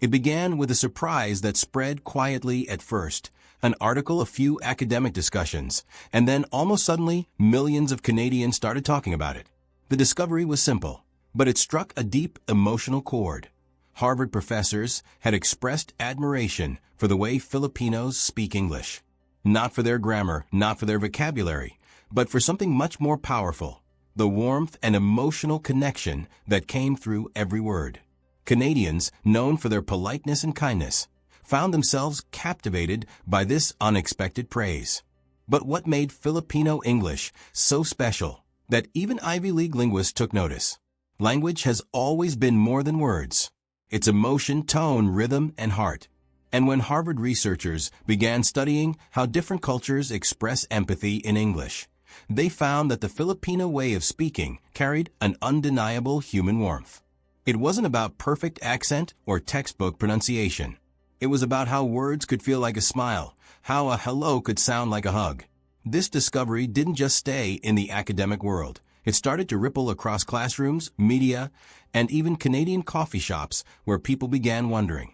It began with a surprise that spread quietly at first, an article, a few academic discussions, and then almost suddenly, millions of Canadians started talking about it. The discovery was simple, but it struck a deep emotional chord. Harvard professors had expressed admiration for the way Filipinos speak English. Not for their grammar, not for their vocabulary, but for something much more powerful, the warmth and emotional connection that came through every word. Canadians, known for their politeness and kindness, found themselves captivated by this unexpected praise. But what made Filipino English so special that even Ivy League linguists took notice? Language has always been more than words. It's emotion, tone, rhythm, and heart. And when Harvard researchers began studying how different cultures express empathy in English, they found that the Filipino way of speaking carried an undeniable human warmth. It wasn't about perfect accent or textbook pronunciation. It was about how words could feel like a smile, how a hello could sound like a hug. This discovery didn't just stay in the academic world. It started to ripple across classrooms, media, and even Canadian coffee shops where people began wondering,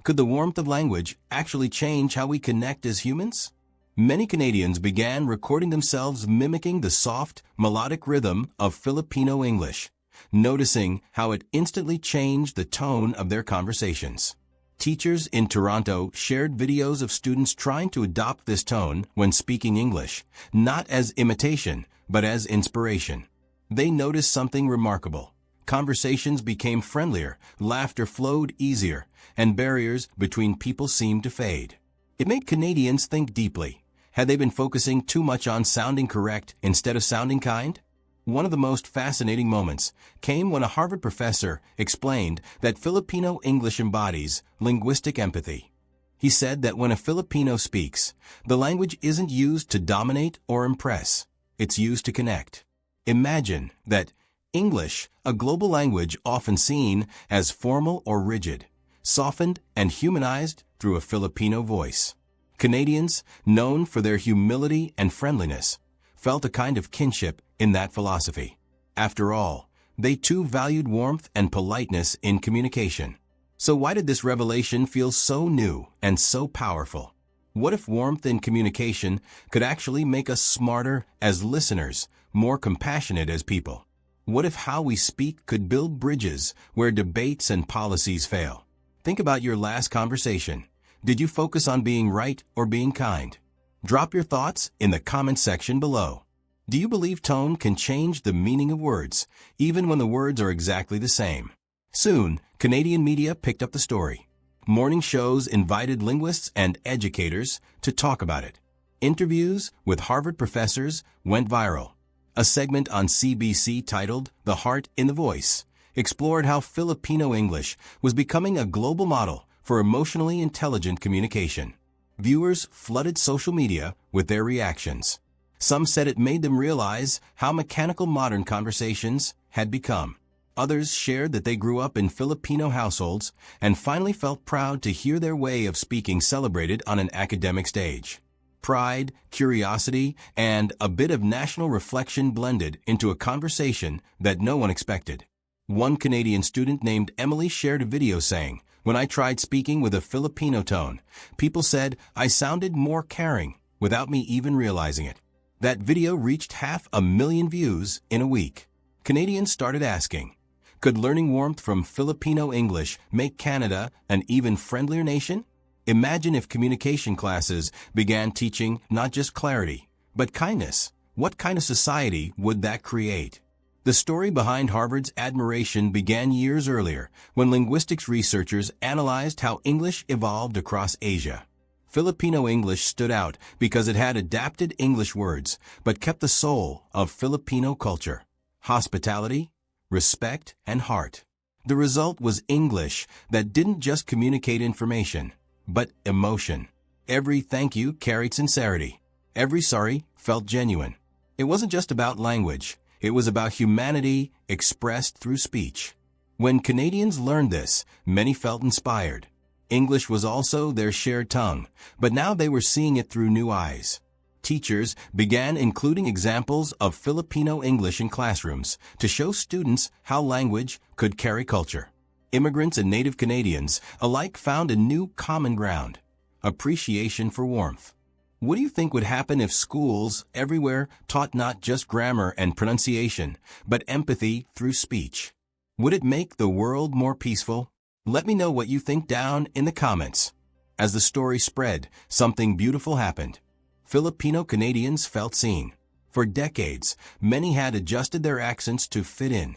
could the warmth of language actually change how we connect as humans? Many Canadians began recording themselves mimicking the soft, melodic rhythm of Filipino English, noticing how it instantly changed the tone of their conversations. Teachers in Toronto shared videos of students trying to adopt this tone when speaking English, not as imitation, but as inspiration. They noticed something remarkable. Conversations became friendlier, laughter flowed easier, and barriers between people seemed to fade. It made Canadians think deeply. Had they been focusing too much on sounding correct instead of sounding kind? One of the most fascinating moments came when a Harvard professor explained that Filipino English embodies linguistic empathy. He said that when a Filipino speaks, the language isn't used to dominate or impress. It's used to connect. Imagine that English, a global language often seen as formal or rigid, softened and humanized through a Filipino voice. Canadians, known for their humility and friendliness, felt a kind of kinship in that philosophy. After all, they too valued warmth and politeness in communication. So why did this revelation feel so new and so powerful? What if warmth in communication could actually make us smarter as listeners, more compassionate as people? What if how we speak could build bridges where debates and policies fail? Think about your last conversation. Did you focus on being right or being kind? Drop your thoughts in the comment section below. Do you believe tone can change the meaning of words, even when the words are exactly the same? Soon, Canadian media picked up the story. Morning shows invited linguists and educators to talk about it. Interviews with Harvard professors went viral. A segment on CBC titled "The Heart in the Voice" explored how Filipino English was becoming a global model for emotionally intelligent communication. Viewers flooded social media with their reactions. Some said it made them realize how mechanical modern conversations had become. Others shared that they grew up in Filipino households and finally felt proud to hear their way of speaking celebrated on an academic stage. Pride, curiosity, and a bit of national reflection blended into a conversation that no one expected. One Canadian student named Emily shared a video saying, "When I tried speaking with a Filipino tone, people said I sounded more caring without me even realizing it." That video reached 500,000 views in a week. Canadians started asking, could learning warmth from Filipino English make Canada an even friendlier nation? Imagine if communication classes began teaching not just clarity, but kindness. What kind of society would that create? The story behind Harvard's admiration began years earlier when linguistics researchers analyzed how English evolved across Asia. Filipino English stood out because it had adapted English words but kept the soul of Filipino culture: hospitality, respect, and heart. The result was English that didn't just communicate information, but emotion. Every thank you carried sincerity. Every sorry felt genuine. It wasn't just about language. It was about humanity expressed through speech. When Canadians learned this, many felt inspired. English was also their shared tongue, but now they were seeing it through new eyes. Teachers began including examples of Filipino English in classrooms to show students how language could carry culture. Immigrants and native Canadians alike found a new common ground: appreciation for warmth. What do you think would happen if schools everywhere taught not just grammar and pronunciation, but empathy through speech? Would it make the world more peaceful? Let me know what you think down in the comments. As the story spread, something beautiful happened. Filipino Canadians felt seen. For decades, many had adjusted their accents to fit in.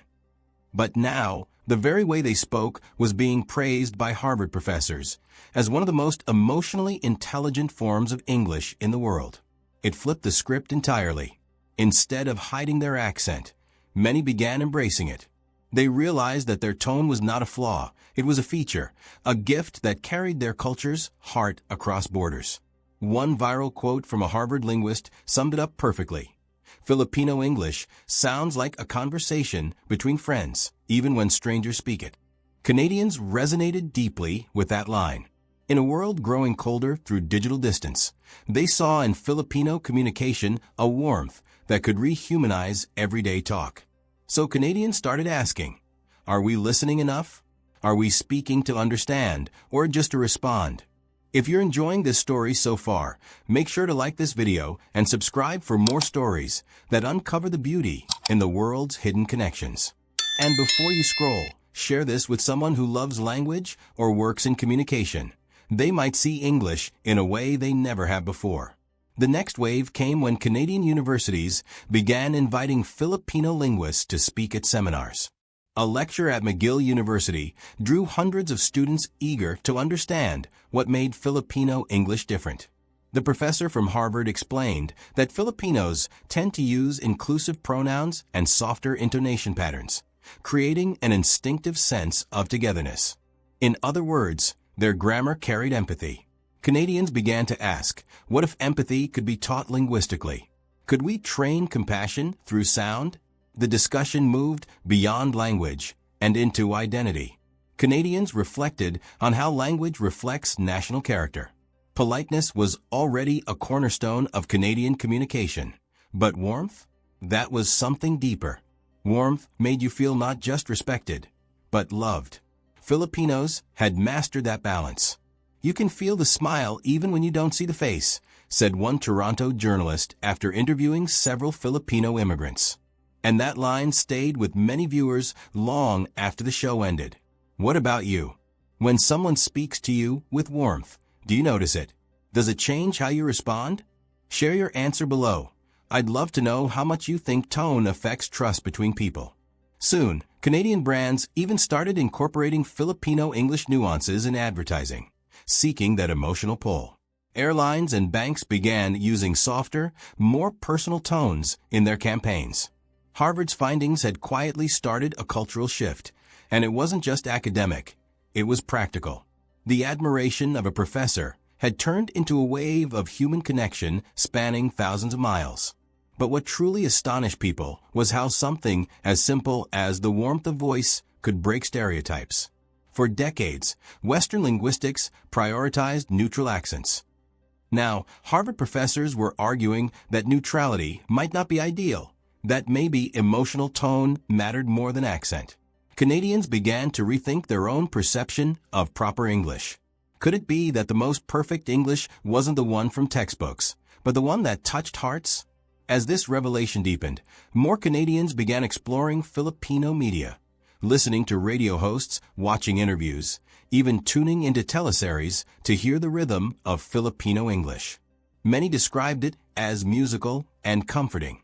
But now, the very way they spoke was being praised by Harvard professors as one of the most emotionally intelligent forms of English in the world. It flipped the script entirely. Instead of hiding their accent, many began embracing it. They realized that their tone was not a flaw, it was a feature, a gift that carried their culture's heart across borders. One viral quote from a Harvard linguist summed it up perfectly. Filipino English sounds like a conversation between friends, even when strangers speak it. Canadians resonated deeply with that line. In a world growing colder through digital distance, they saw in Filipino communication a warmth that could rehumanize everyday talk. So Canadians started asking, are we listening enough? Are we speaking to understand or just to respond? If you're enjoying this story so far, make sure to like this video and subscribe for more stories that uncover the beauty in the world's hidden connections. And before you scroll, share this with someone who loves language or works in communication. They might see English in a way they never have before. The next wave came when Canadian universities began inviting Filipino linguists to speak at seminars. A lecture at McGill University drew hundreds of students eager to understand what made Filipino English different. The professor from Harvard explained that Filipinos tend to use inclusive pronouns and softer intonation patterns, creating an instinctive sense of togetherness. In other words, their grammar carried empathy. Canadians began to ask, what if empathy could be taught linguistically? Could we train compassion through sound? The discussion moved beyond language and into identity. Canadians reflected on how language reflects national character. Politeness was already a cornerstone of Canadian communication. But warmth? That was something deeper. Warmth made you feel not just respected, but loved. Filipinos had mastered that balance. You can feel the smile even when you don't see the face, said one Toronto journalist after interviewing several Filipino immigrants. And that line stayed with many viewers long after the show ended. What about you? When someone speaks to you with warmth, do you notice it? Does it change how you respond? Share your answer below. I'd love to know how much you think tone affects trust between people. Soon, Canadian brands even started incorporating Filipino English nuances in advertising, seeking that emotional pull. Airlines and banks began using softer, more personal tones in their campaigns. Harvard's findings had quietly started a cultural shift, and it wasn't just academic, it was practical. The admiration of a professor had turned into a wave of human connection spanning thousands of miles. But what truly astonished people was how something as simple as the warmth of voice could break stereotypes. For decades, Western linguistics prioritized neutral accents. Now, Harvard professors were arguing that neutrality might not be ideal, that maybe emotional tone mattered more than accent. Canadians began to rethink their own perception of proper English. Could it be that the most perfect English wasn't the one from textbooks, but the one that touched hearts? As this revelation deepened, more Canadians began exploring Filipino media, listening to radio hosts, watching interviews, even tuning into teleseries to hear the rhythm of Filipino English. Many described it as musical and comforting.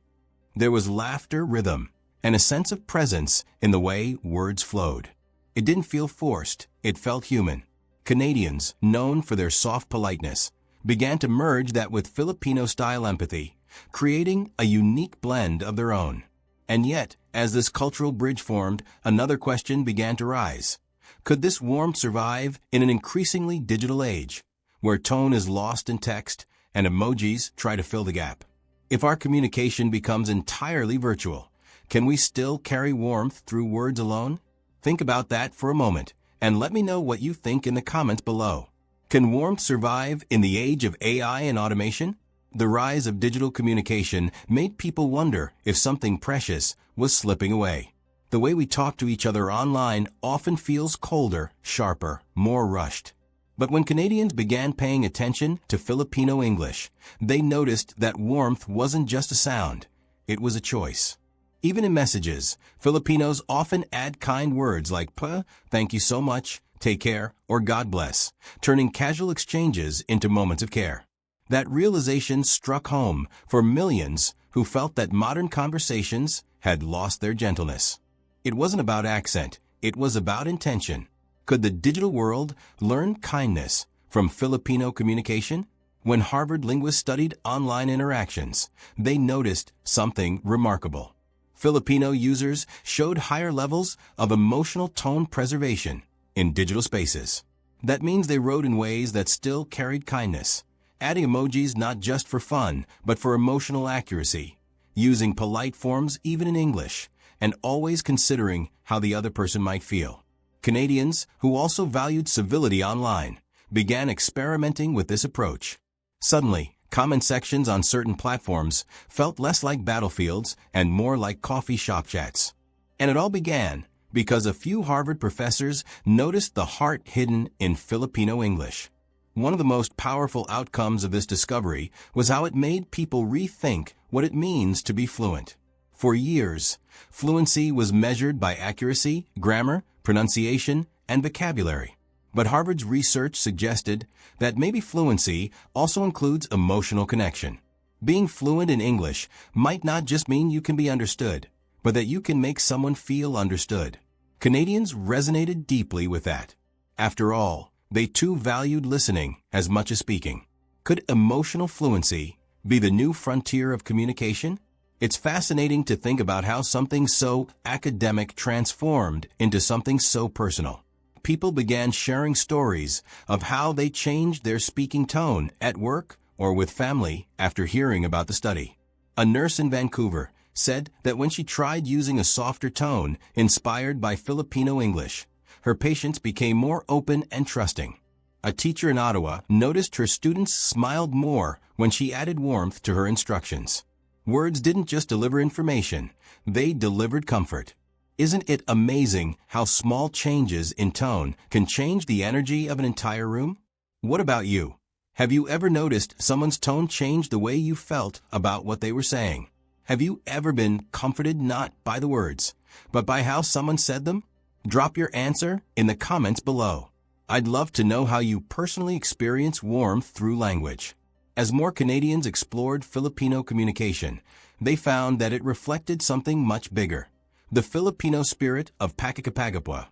There was laughter, rhythm, and a sense of presence in the way words flowed. It didn't feel forced, it felt human. Canadians, known for their soft politeness, began to merge that with Filipino-style empathy, creating a unique blend of their own. And yet, as this cultural bridge formed, another question began to rise. Could this warmth survive in an increasingly digital age, where tone is lost in text and emojis try to fill the gap? If our communication becomes entirely virtual, can we still carry warmth through words alone? Think about that for a moment, and let me know what you think in the comments below. Can warmth survive in the age of AI and automation? The rise of digital communication made people wonder if something precious was slipping away. The way we talk to each other online often feels colder, sharper, more rushed. But when Canadians began paying attention to Filipino English, they noticed that warmth wasn't just a sound, it was a choice. Even in messages, Filipinos often add kind words like "pa," "thank you so much," "take care," or "God bless," turning casual exchanges into moments of care. That realization struck home for millions who felt that modern conversations had lost their gentleness. It wasn't about accent, it was about intention. Could the digital world learn kindness from Filipino communication? When Harvard linguists studied online interactions, they noticed something remarkable. Filipino users showed higher levels of emotional tone preservation in digital spaces. That means they wrote in ways that still carried kindness, adding emojis not just for fun, but for emotional accuracy, using polite forms even in English, and always considering how the other person might feel. Canadians, who also valued civility online, began experimenting with this approach. Suddenly, comment sections on certain platforms felt less like battlefields and more like coffee shop chats. And it all began because a few Harvard professors noticed the heart hidden in Filipino English. One of the most powerful outcomes of this discovery was how it made people rethink what it means to be fluent. For years, fluency was measured by accuracy, grammar, pronunciation, and vocabulary. But Harvard's research suggested that maybe fluency also includes emotional connection. Being fluent in English might not just mean you can be understood, but that you can make someone feel understood. Canadians resonated deeply with that. After all, they too valued listening as much as speaking. Could emotional fluency be the new frontier of communication? It's fascinating to think about how something so academic transformed into something so personal. People began sharing stories of how they changed their speaking tone at work or with family after hearing about the study. A nurse in Vancouver said that when she tried using a softer tone inspired by Filipino English, her patients became more open and trusting. A teacher in Ottawa noticed her students smiled more when she added warmth to her instructions. Words didn't just deliver information, they delivered comfort. Isn't it amazing how small changes in tone can change the energy of an entire room? What about you? Have you ever noticed someone's tone change the way you felt about what they were saying? Have you ever been comforted not by the words, but by how someone said them? Drop your answer in the comments below. I'd love to know how you personally experience warmth through language. As more Canadians explored Filipino communication, they found that it reflected something much bigger. The Filipino spirit of pakikipagapwa,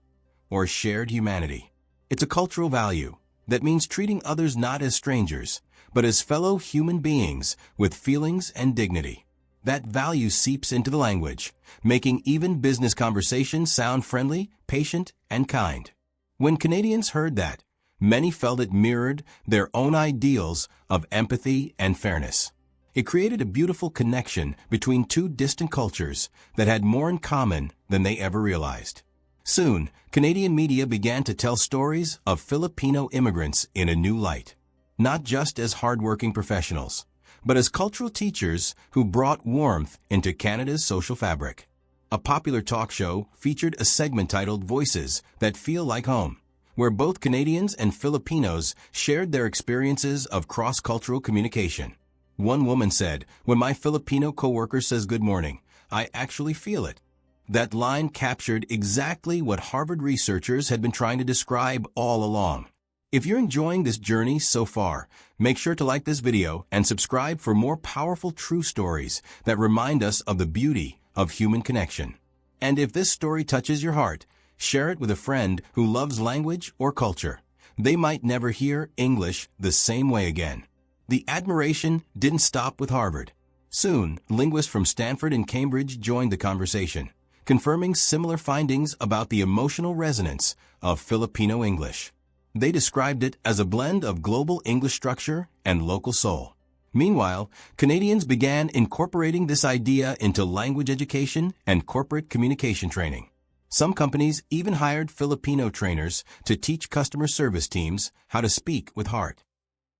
or shared humanity. It's a cultural value that means treating others not as strangers, but as fellow human beings with feelings and dignity. That value seeps into the language, making even business conversations sound friendly, patient, and kind. When Canadians heard that, many felt it mirrored their own ideals of empathy and fairness. It created a beautiful connection between two distant cultures that had more in common than they ever realized. Soon, Canadian media began to tell stories of Filipino immigrants in a new light, not just as hardworking professionals, but as cultural teachers who brought warmth into Canada's social fabric. A popular talk show featured a segment titled Voices That Feel Like Home, where both Canadians and Filipinos shared their experiences of cross-cultural communication. One woman said, "When my Filipino coworker says good morning, I actually feel it." That line captured exactly what Harvard researchers had been trying to describe all along. If you're enjoying this journey so far, make sure to like this video and subscribe for more powerful true stories that remind us of the beauty of human connection. And if this story touches your heart, share it with a friend who loves language or culture. They might never hear English the same way again. The admiration didn't stop with Harvard. Soon, linguists from Stanford and Cambridge joined the conversation, confirming similar findings about the emotional resonance of Filipino English. They described it as a blend of global English structure and local soul. Meanwhile, Canadians began incorporating this idea into language education and corporate communication training. Some companies even hired Filipino trainers to teach customer service teams how to speak with heart.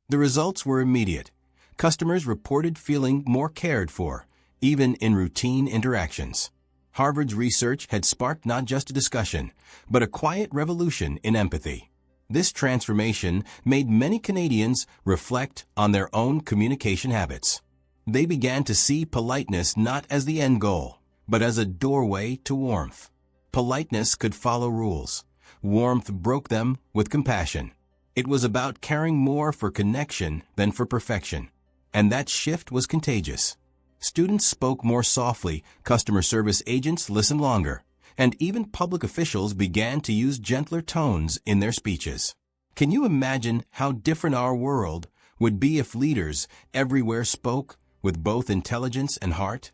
The results were immediate. Customers reported feeling more cared for, even in routine interactions. Harvard's research had sparked not just a discussion, but a quiet revolution in empathy. This transformation made many Canadians reflect on their own communication habits. They began to see politeness not as the end goal, but as a doorway to warmth. Politeness could follow rules. Warmth broke them with compassion. It was about caring more for connection than for perfection. And that shift was contagious. Students spoke more softly, customer service agents listened longer, and even public officials began to use gentler tones in their speeches. Can you imagine how different our world would be if leaders everywhere spoke with both intelligence and heart?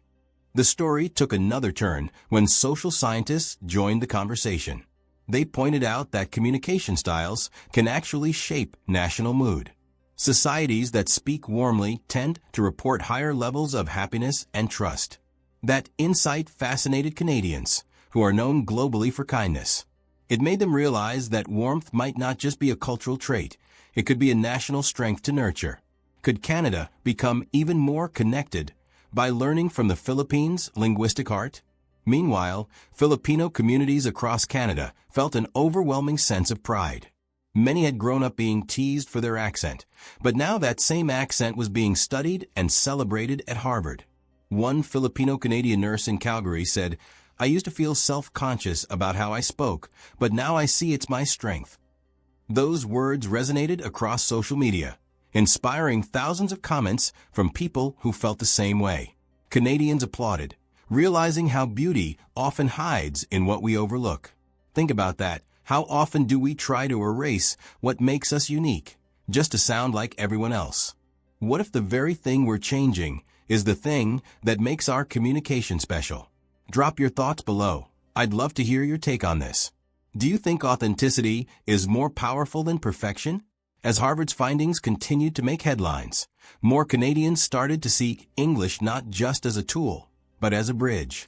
The story took another turn when social scientists joined the conversation. They pointed out that communication styles can actually shape national mood. Societies that speak warmly tend to report higher levels of happiness and trust. That insight fascinated Canadians, who are known globally for kindness. It made them realize that warmth might not just be a cultural trait, it could be a national strength to nurture. Could Canada become even more connected by learning from the Philippines' linguistic heart? Meanwhile, Filipino communities across Canada felt an overwhelming sense of pride. Many had grown up being teased for their accent, but now that same accent was being studied and celebrated at Harvard. One Filipino-Canadian nurse in Calgary said, "I used to feel self-conscious about how I spoke, but now I see it's my strength." Those words resonated across social media, inspiring thousands of comments from people who felt the same way. Canadians applauded, realizing how beauty often hides in what we overlook. Think about that. How often do we try to erase what makes us unique, just to sound like everyone else? What if the very thing we're changing is the thing that makes our communication special? Drop your thoughts below. I'd love to hear your take on this. Do you think authenticity is more powerful than perfection? As Harvard's findings continued to make headlines, more Canadians started to see English not just as a tool, but as a bridge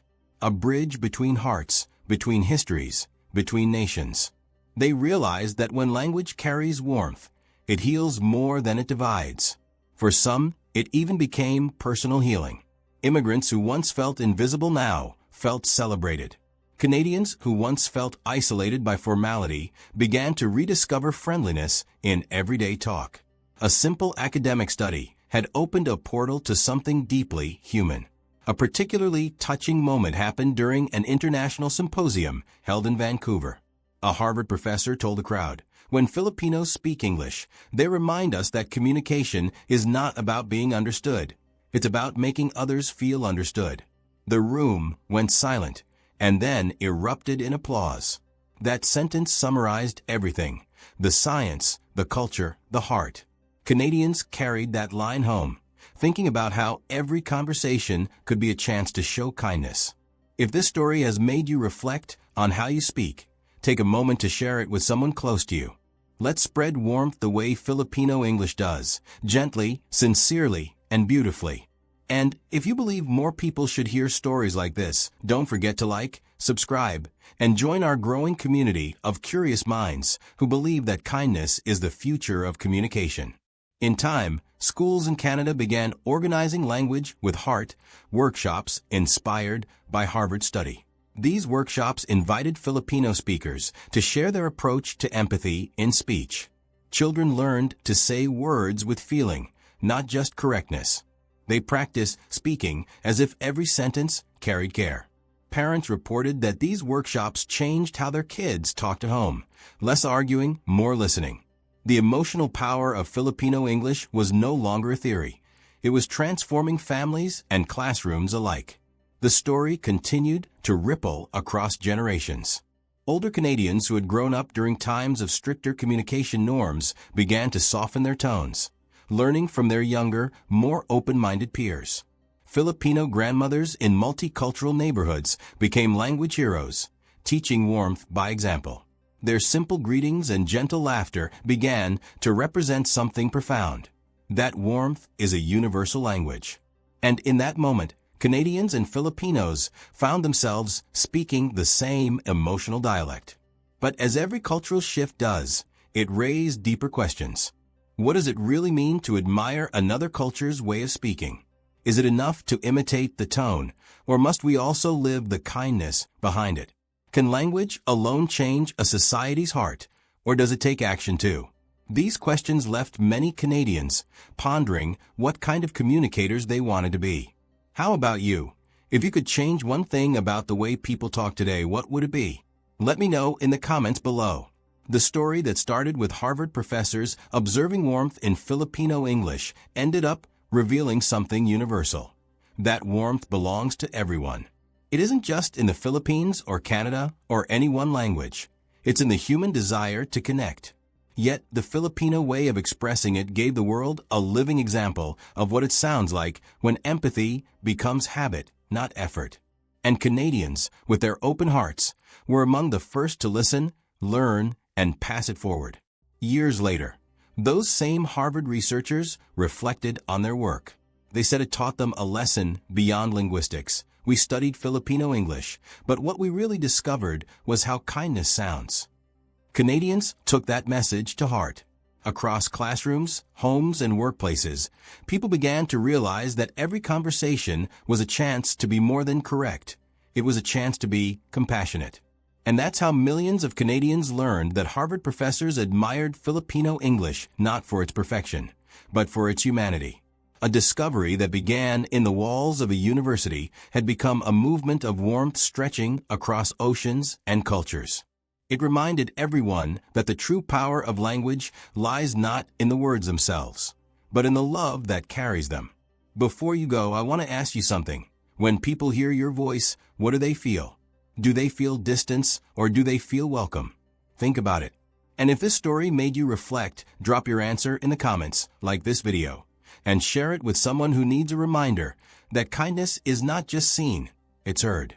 between hearts, between histories, between nations. They realized that when language carries warmth, it heals more than it divides. For some, it even became personal healing. Immigrants who once felt invisible now felt celebrated. Canadians who once felt isolated by formality began to rediscover friendliness in everyday talk. A simple academic study had opened a portal to something deeply human. A particularly touching moment happened during an international symposium held in Vancouver. A Harvard professor told the crowd, "When Filipinos speak English, they remind us that communication is not about being understood. It's about making others feel understood." The room went silent and then erupted in applause. That sentence summarized everything: the science, the culture, the heart. Canadians carried that line home, thinking about how every conversation could be a chance to show kindness. If this story has made you reflect on how you speak, take a moment to share it with someone close to you. Let's spread warmth the way Filipino English does, gently, sincerely, and beautifully. And if you believe more people should hear stories like this, don't forget to like, subscribe, and join our growing community of curious minds who believe that kindness is the future of communication. In time, schools in Canada began organizing language with heart workshops inspired by Harvard study. These workshops invited Filipino speakers to share their approach to empathy in speech. Children learned to say words with feeling, not just correctness. They practiced speaking as if every sentence carried care. Parents reported that these workshops changed how their kids talked at home. Less arguing, more listening. The emotional power of Filipino English was no longer a theory. It was transforming families and classrooms alike. The story continued to ripple across generations. Older Canadians who had grown up during times of stricter communication norms began to soften their tones, learning from their younger, more open-minded peers. Filipino grandmothers in multicultural neighborhoods became language heroes, teaching warmth by example. Their simple greetings and gentle laughter began to represent something profound. That warmth is a universal language. And in that moment, Canadians and Filipinos found themselves speaking the same emotional dialect. But as every cultural shift does, it raised deeper questions. What does it really mean to admire another culture's way of speaking? Is it enough to imitate the tone, or must we also live the kindness behind it? Can language alone change a society's heart, or does it take action too? These questions left many Canadians pondering what kind of communicators they wanted to be. How about you? If you could change one thing about the way people talk today, what would it be? Let me know in the comments below. The story that started with Harvard professors observing warmth in Filipino English ended up revealing something universal. That warmth belongs to everyone. It isn't just in the Philippines or Canada or any one language. It's in the human desire to connect. Yet, the Filipino way of expressing it gave the world a living example of what it sounds like when empathy becomes habit, not effort. And Canadians, with their open hearts, were among the first to listen, learn, and pass it forward. Years later, those same Harvard researchers reflected on their work. They said it taught them a lesson beyond linguistics. We studied Filipino English, but what we really discovered was how kindness sounds. Canadians took that message to heart. Across classrooms, homes, and workplaces, people began to realize that every conversation was a chance to be more than correct. It was a chance to be compassionate. And that's how millions of Canadians learned that Harvard professors admired Filipino English not for its perfection, but for its humanity. A discovery that began in the walls of a university had become a movement of warmth stretching across oceans and cultures. It reminded everyone that the true power of language lies not in the words themselves, but in the love that carries them. Before you go, I want to ask you something. When people hear your voice, what do they feel? Do they feel distance, or do they feel welcome? Think about it. And if this story made you reflect, drop your answer in the comments, like this video, and share it with someone who needs a reminder that kindness is not just seen, it's heard.